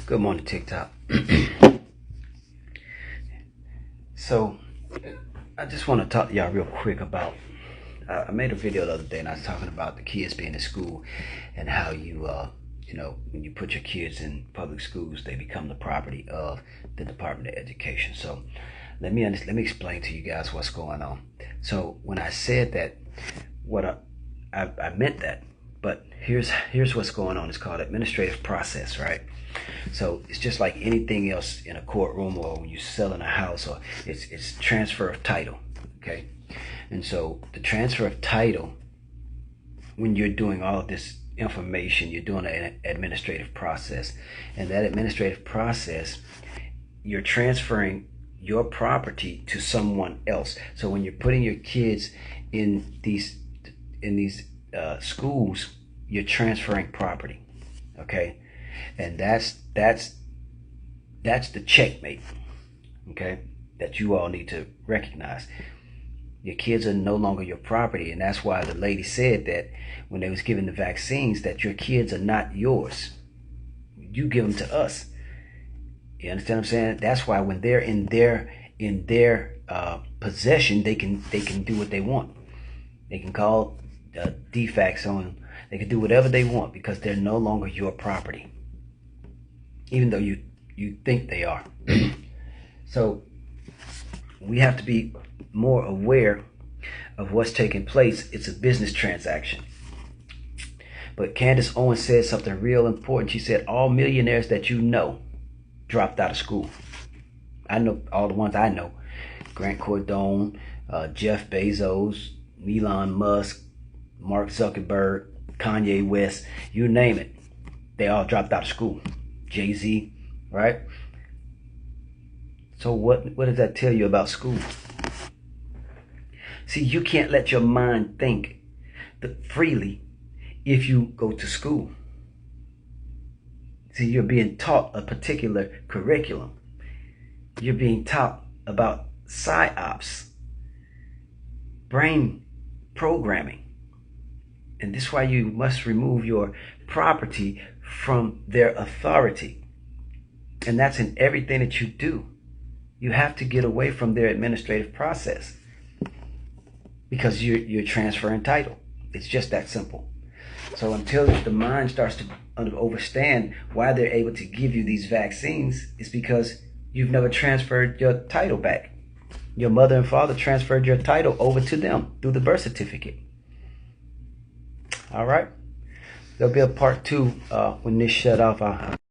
Good morning, TikTok. So, I just want to talk to y'all real quick about. I made a video the other day, and I was talking about the kids being in school and how when you put your kids in public schools, they become the property of the Department of Education. So, let me explain to you guys what's going on. So, when I said that, I meant that. But here's what's going on. It's called administrative process, right? So it's just like anything else in a courtroom or when you're selling a house, or it's transfer of title, okay? And so the transfer of title, when you're doing all of this information, you're doing an administrative process. And that administrative process, you're transferring your property to someone else. So when you're putting your kids in these schools, you're transferring property, okay? And that's the checkmate, okay, that you all need to recognize. Your kids are no longer your property, and that's why the lady said that when they was giving the vaccines, that your kids are not yours. You give them to us. You understand what I'm saying? That's why when they're in their possession, they can do what they want. They can call defects on them. They can do whatever they want because they're no longer your property, even though you think they are. So we have to be more aware of what's taking place. It's a business transaction. But Candace Owens said something real important. She said all millionaires that you know dropped out of school. I know all the ones I know. Grant Cardone, Jeff Bezos, Elon Musk, Mark Zuckerberg, Kanye West, you name it. They all dropped out of school. Jay-Z, right? So what does that tell you about school? See, you can't let your mind think freely if you go to school. See, you're being taught a particular curriculum. You're being taught about psyops, brain programming. And this is why you must remove your property from their authority. And that's in everything that you do. You have to get away from their administrative process because you're transferring title. It's just that simple. So until the mind starts to understand why they're able to give you these vaccines, it's because you've never transferred your title back. Your mother and father transferred your title over to them through the birth certificate. All right. There'll be a part 2 when this shut off.